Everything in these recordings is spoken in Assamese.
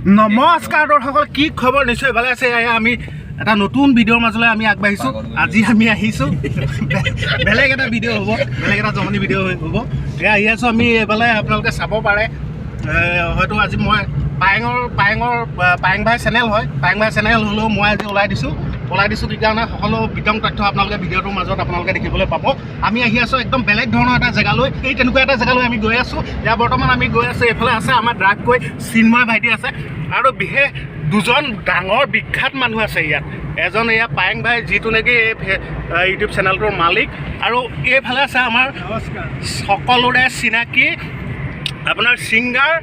নমস্কাৰ দৰ্শকসকল, কি খবৰ? নিশ্চয় ভালে আছে। আমি এটা নতুন ভিডিঅ'ৰ মাজলৈ আমি আগবাঢ়িছোঁ। আজি আমি আহিছোঁ বেলেগ এটা ভিডিঅ' হ'ব, বেলেগ এটা জমনি ভিডিঅ' হ'ব। আহি আছোঁ আমি এইফালে, আপোনালোকে চাব পাৰে। হয়তো আজি মই পায়েং ভাই চেনেল হয়, পায়েং ভাই চেনেল হ'লেও মই আজি ওলাই দিছোঁ সেইকাৰণে সকলো বিতং তথ্য আপোনালোকে ভিডিঅ'টোৰ মাজত আপোনালোকে দেখিবলৈ পাব। আমি আহি আছোঁ একদম বেলেগ ধৰণৰ এটা জেগালৈ। এই তেনেকুৱা এটা জেগালৈ আমি গৈ আছোঁ। এতিয়া বৰ্তমান আমি গৈ আছোঁ, এইফালে আছে আমাৰ ড্ৰাগকৈ চিন্ময় ভাইটি আছে, আৰু বিশেষ দুজন ডাঙৰ বিখ্যাত মানুহ আছে ইয়াত। এজন এয়া পায়েং ভাই, যিটো নেকি এই ইউটিউব চেনেলটোৰ মালিক, আৰু এইফালে আছে আমাৰ সকলোৰে চিনাকি আপোনাৰ ছিংগাৰ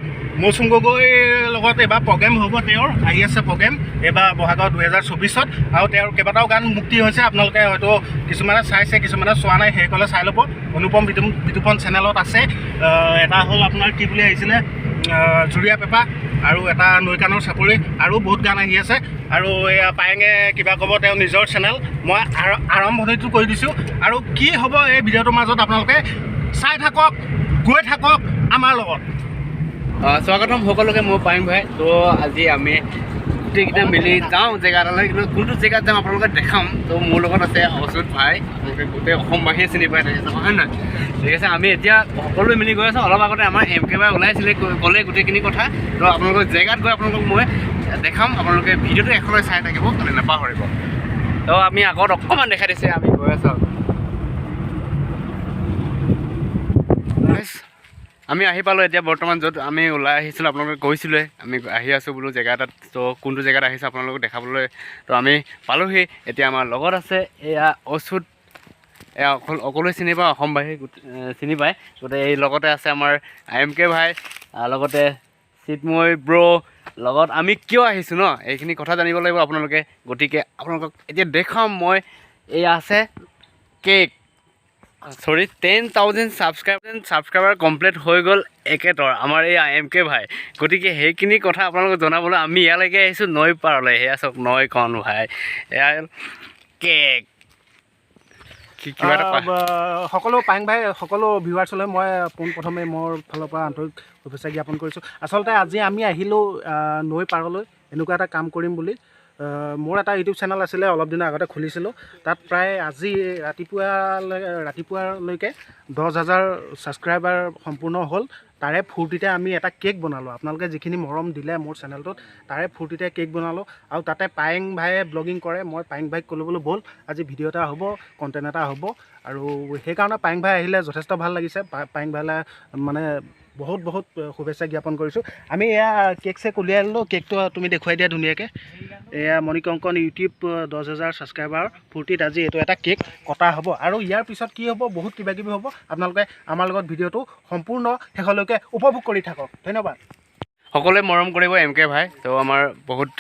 মৌচুম গগৈৰ লগত এইবাৰ প্ৰগ্ৰেম হ'ব। তেওঁৰ আহি আছে প্ৰগ্ৰেম এইবাৰ বহাগৰ 2024-ত, আৰু তেওঁৰ কেইবাটাও গান মুক্তি হৈছে। আপোনালোকে হয়তো কিছুমানে চাইছে, কিছুমানে চোৱা নাই, সেইসকলে চাই ল'ব। অনুপম বিতুপন চেনেলত আছে। এটা হ'ল আপোনাৰ কি বুলি আহিছিলে, জুৰীয়া পেপা, আৰু এটা নৈকানৰ চাপৰি, আৰু বহুত গান আহি আছে। আৰু এয়া পায়েঙে কিবা ক'ব, তেওঁৰ নিজৰ চেনেল। মই আৰম্ভণিটো কৰি দিছোঁ, আৰু কি হ'ব এই ভিডিঅ'টোৰ মাজত আপোনালোকে চাই থাকক, গৈ থাকক আমাৰ লগত। স্বাগতম সকলোকে, মোৰ পায়েং ভাই। তো আজি আমি গোটেইকেইটা মিলি যাওঁ জেগা এটালৈ, কিন্তু কোনটো জেগাত যাম আপোনালোকে দেখাম। তো মোৰ লগত আছে অচ্যুত ভাই, আপোনালোকে গোটেই অসমবাসীয়ে চিনি পাই থাকে, হয় নহয়? ঠিক আছে, আমি এতিয়া সকলোৱে মিলি গৈ আছোঁ। অলপ আগতে আমাৰ MK ভাই ওলাইছিলে, ক'লে গোটেইখিনি কথা। তো আপোনালোকৰ জেগাত গৈ আপোনালোকক মই দেখাম। আপোনালোকে ভিডিঅ'টো এখনলৈ চাই থাকিব, মানে নাপাহৰিব। তো আমি আগত অকণমান দেখাই দিছে, আমি গৈ আছোঁ। আমি আহি পালোঁ এতিয়া বৰ্তমান, য'ত আমি ওলাই আহিছিলোঁ। আপোনালোকে কৈছিলে আমি আহি আছোঁ বোলো জেগা এটাত। তো কোনটো জেগাত আহিছোঁ আপোনালোকক দেখাবলৈ। তো আমি পালোঁহি। এতিয়া আমাৰ লগত আছে এয়া অচ্যুত, এয়া সকলোৱে চিনি পায়, অসমবাসী চিনি পায়। গতিকে এই লগতে আছে আমাৰ MK ভাই, লগতে চিন্ময় ব্ৰ। লগত আমি কিয় আহিছোঁ ন, এইখিনি কথা জানিব লাগিব আপোনালোকে। গতিকে আপোনালোকক এতিয়া দেখাম মই। এয়া আছে কেক, 10,000 ছাবস্ক্ৰাইবাৰ কমপ্লিট হৈ গ'ল একেতৰ আমাৰ এই MK ভাই। গতিকে সেইখিনি কথা আপোনালোকক জনাবলৈ আমি ইয়ালৈকে আহিছোঁ, নৈ পাৰলৈ। সেয়া চাওক নৈখন ভাই, এয়া কেক। সকলো পায়েং ভাই, সকলো ভিউৱাৰ্ছলৈ মই পোনপ্ৰথমে মোৰ ফালৰ পৰা আন্তৰিক শুভেচ্ছা জ্ঞাপন কৰিছোঁ। আচলতে আজি আমি আহিলোঁ নৈ পাৰলৈ, এনেকুৱা এটা কাম কৰিম বুলি। মোৰ এটা ইউটিউব চেনেল আছিলে, অলপ দিনৰ আগতে খুলিছিলোঁ। তাত প্ৰায় আজি ৰাতিপুৱালৈকে 10,000 ছাবস্ক্ৰাইবাৰ সম্পূৰ্ণ হ'ল। তাৰে ফূৰ্তিতে আমি এটা কেক বনালোঁ। আপোনালোকে যিখিনি মৰম দিলে মোৰ চেনেলটোত, তাৰে ফূৰ্তিতে কেক বনালোঁ। আৰু তাতে পায়েং ভাইয়ে ব্লগিং কৰে। মই পায়েং ভাইক ক'লোঁ বোলো ব'ল আজি ভিডিঅ' এটা হ'ব, কণ্টেণ্ট এটা হ'ব। আৰু সেইকাৰণে পায়েং ভাই আহিলে যথেষ্ট ভাল লাগিছে। পায়েং ভাইলৈ মানে বহুত শুভেচ্ছা জ্ঞাপন কৰিছোঁ। আমি এয়া কেক চেক উলিয়াই ল'লোঁ। কেকটো তুমি দেখুৱাই দিয়া ধুনীয়াকৈ। এয়া মণিকংকন ইউটিউব 10,000 ছাবস্ক্ৰাইবাৰ ফূৰ্তিত আজি এইটো এটা কেক কটা হ'ব। আৰু ইয়াৰ পিছত কি হ'ব, বহুত কিবাকিবি হ'ব। আপোনালোকে আমাৰ লগত ভিডিঅ'টো সম্পূৰ্ণ শেষলৈকে উপভোগ কৰি থাকক। ধন্যবাদ। সকলোৱে মৰম কৰিব MK ভাই। তো আমাৰ বহুত,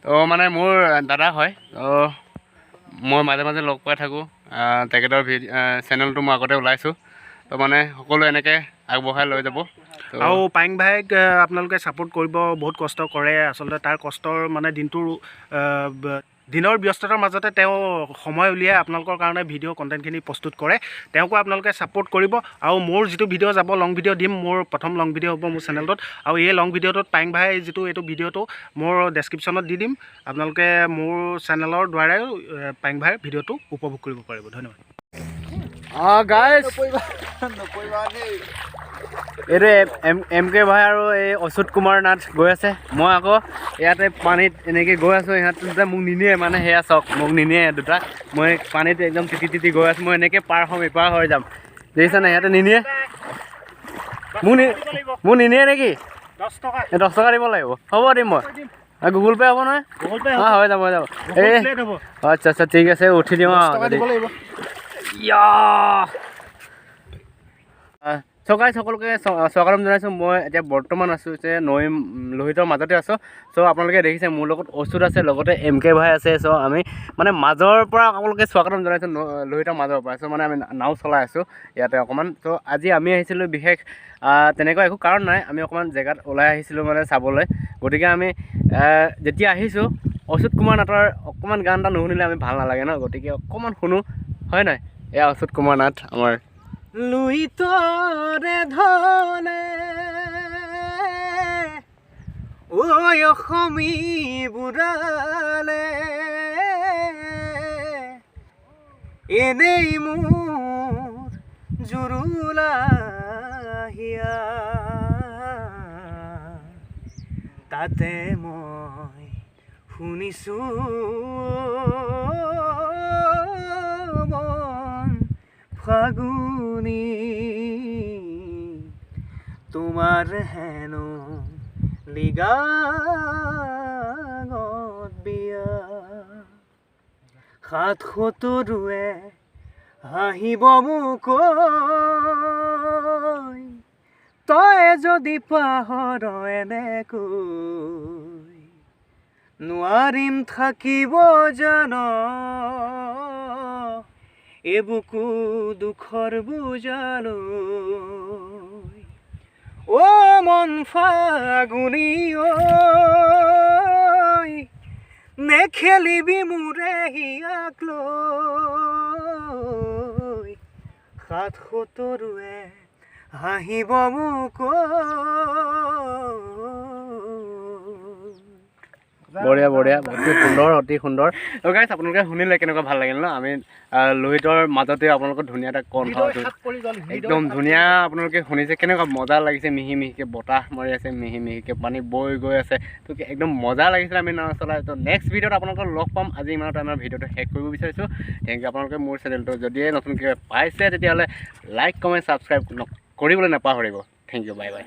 তো মানে মোৰ দাদা হয়। তো মই মাজে মাজে লগ পাই থাকোঁ। তেখেতৰ চেনেলটো মই আগতে ওলাইছোঁ। তো মানে সকলোৱে এনেকৈ আগবঢ়াই লৈ যাব। আৰু পায়েং ভাইক আপোনালোকে ছাপোৰ্ট কৰিব। বহুত কষ্ট কৰে আচলতে। তাৰ কষ্টৰ মানে দিনৰ ব্যস্ততাৰ মাজতে তেওঁ সময় উলিয়াই আপোনালোকৰ কাৰণে ভিডিঅ' কণ্টেণ্টখিনি প্ৰস্তুত কৰে। তেওঁকো আপোনালোকে ছাপোৰ্ট কৰিব। আৰু মোৰ যিটো ভিডিঅ' যাব, লং ভিডিঅ' দিম, মোৰ প্ৰথম লং ভিডিঅ' হ'ব মোৰ চেনেলটোত। আৰু এই লং ভিডিঅ'টোত পায়েং ভাই এইটো ভিডিঅ'টো মোৰ ডেছক্ৰিপশ্যনত দি দিম। আপোনালোকে মোৰ চেনেলৰ দ্বাৰাই পায়েং ভাইৰ ভিডিঅ'টো উপভোগ কৰিব পাৰিব। ধন্যবাদ। গাইজ, এইটো MK ভাই আৰু এই অচ্যুত কুমাৰ নাথ গৈ আছে। মই আকৌ ইয়াতে পানীত এনেকৈ গৈ আছোঁ। ইহঁত দুটা মোক নিনিয়ে, মানে সেয়া চাওক, মোক নিনিয়ে দুটা। মই পানীত একদম তিতি গৈ আছোঁ। মই এনেকৈ পাৰ হ'ম, ইপাৰ হৈ যাম। দেখিছানে, সিহঁতে নিনিয়ে। মোক নিনিয়ে নেকি? 10 টকা দিব লাগিব। হ'ব, দিম মই। গুগল পে' হ'ব নহয়? হৈ যাব এই আচ্ছা ঠিক আছে, উঠি দিওঁ সকলোকে স্বাগতম জনাইছোঁ। মই এতিয়া বৰ্তমান আছোঁ নৈ লোহিতৰ মাজতে আছোঁ। চ' আপোনালোকে দেখিছে মোৰ লগত অচ্যুত আছে, লগতে MK ভাই আছে। চ' আমি মানে মাজৰ পৰা আপোনালোকে স্বাগতম জনাইছোঁ, লোহিতৰ মাজৰ পৰা। চ' মানে আমি নাও চলাই আছোঁ ইয়াতে অকণমান। ত' আজি আমি আহিছিলোঁ বিশেষ তেনেকুৱা একো কাৰণ নাই। আমি অকণমান জেগাত ওলাই আহিছিলোঁ মানে চাবলৈ। গতিকে আমি যেতিয়া আহিছোঁ, অচ্যুত কুমাৰ নাথৰ অকণমান গান এটা নুশুনিলে আমি ভাল নালাগে ন। গতিকে অকণমান শুনো, হয় নাই? এয়া অচ্যুত কুমাৰ নাথ আমাৰ। লুইতৰে ধনে ঐ অসমী বুঢ়ালে এনেই মোৰ জুৰুলা হিয়া তাতে মই শুনিছোঁ মন ফাগুনি তোমাৰ হেনো লিগাঙত বিয়া ৭৭ৰুৱে হাঁহিব মোকৈ তই যদি পাহৰ এনেকৈ নোৱাৰিম থাকিব জান এবুকু দুখৰ বুজালৈ ও মন ফাগুনি ঐ নেখেলিবি মোৰে হিয়াক লৈ ৭৭ৰুৱে হাঁহিব বঢ়িয়া বঢ়িয়া অতি সুন্দৰ অতি সুন্দৰ গাইছ আপোনালোকে শুনিলে কেনেকুৱা ভাল লাগিল ন আমি লোহিতৰ মাজতে আপোনালোকৰ ধুনীয়া এটা কণ্ঠ একদম ধুনীয়া আপোনালোকে শুনিছে কেনেকুৱা মজা লাগিছে মিহি মিহিকৈ বতাহ মাৰি আছে মিহি মিহিকৈ পানী বৈ গৈ আছে তো একদম মজা লাগিছিলে আমি নাও চলাই তো নেক্সট ভিডিঅ'ত আপোনালোকক লগ পাম আজি ইমানতে আমাৰ ভিডিঅ'টো শেষ কৰিব বিচাৰিছোঁ থেংক ইউ আপোনালোকে মোৰ চেনেলটো যদিহে নতুনকৈ পাইছে তেতিয়াহ'লে লাইক কমেণ্ট ছাবস্ক্ৰাইব কৰিবলৈ নাপাহৰিব থেংক ইউ বাই বাই